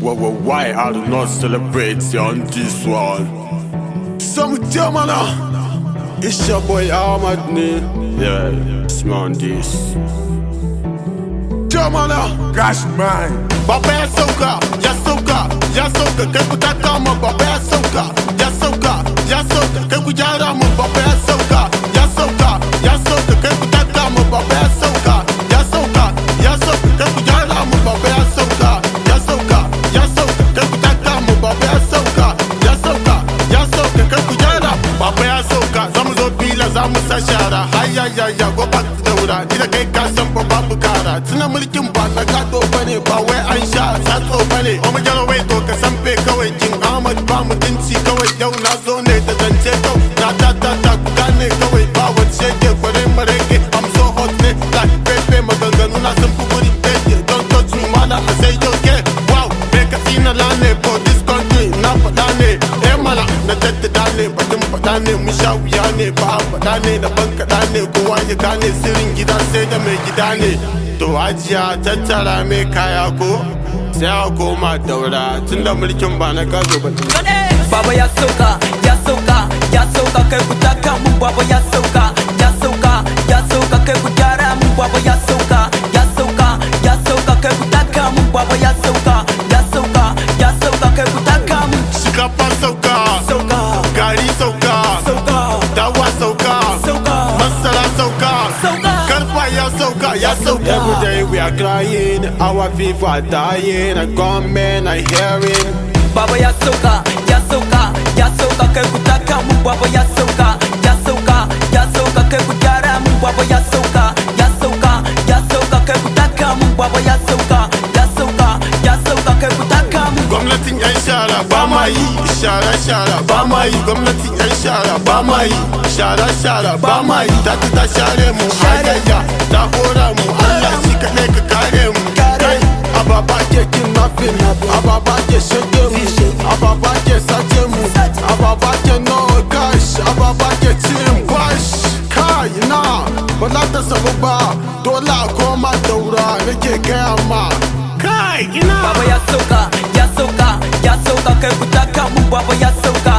Why I do not celebrate on this one? Some Germana, it's your boy Ahmat. Yeah, smell this. Germana, gosh man. Baba ya sauka, ya sauka, ya sauka, kai ku taka mu. Baba ya sauka, ya sauka, ya sauka, kai ku gyara mu. Baba ya sauka, ya sauka, ya sauka, kai ku taka mu. Baba ya sauka, ya sauka, ya sauka, kai ku gyara mu. Baba ya sauka, ya sauka, ya sauka, kai ku taka mu. Baba ya sauka, ya sauka, ya sauka, kai ku gyara. Baba ya sauka, zamu zo bila zamu sa shara. Hayya go back to daura, ni da kai ka san ba babu kara. Tuna mulkin ba na gado bane, ba wai an sha satso bane. O mu jalo wai to ka san fe kawai kin Ahmad ba mutunci kawai. Yau na zo ne da zance kau, na ta ku gane kawai. Ba wani shege kware marege, I'm so hot ne like pepe. Maganganu na sun fi guri pepe. Don't touch me mana I say yo yeah. Wow, me ka tsina lane for this country. Na faɗa ne, mana na jaddada ne. Batun faɗa ne, mun sha wuya ne. Ba a faɗa ne, da ban kaɗa ne. Kowa ya gane sirrin gida sai da mai gida ne. To hajiya tattara mai kaya ko sai a koma daura, tunda mulkin ba na gado ba. Baba ya sauka, ya sauka, ya sauka, kai ku taka mu. Baba ya sauka, ya sauka, ya sauka, kai ku gyara mu. Baba ya sauka, ya sauka, ya sauka, kai ku taka mu. Baba ya sauka, ya sauka, ya sauka, kai ku taka mu. Shinkafa sauka, Sauka, gari sauka, sauka, dawa sauka, sauka, masara sauka, sauka. karfa ya sauka, ya sauka. Every day we are crying, our people are dying, and gunmen are hearing. Baba ya sauka, ya sauka, ya sauka, kai ku taka mu. Baba ya sauka, ya sauka, ya sauka, kai ku gyara mu. Baba ya sauka, ya sauka, ya sauka, kai ku taka mu. Baba ya sauka, ya sauka, ya sauka, kai ku taka mu. Gwamnatin yan shara ba ma yi, shara ba ma yi. Gwamnatin yan shara ba ma yi, shara ba ma yi. Ta share mu, hayayya ta hora mu. Allah shi kaɗai ka kare mu. Kai ababa ke kidnapping, ababa ke shege mu, ababa ke sace mu, ababa ke no cash, ababa ke cin bash. Kai na ba za ta sabu ba, dole a koma daura nake gaya ma. Kai ina Baba ya sauka, ya sauka, ya sauka, kai ku taka mu. Baba ya sauka,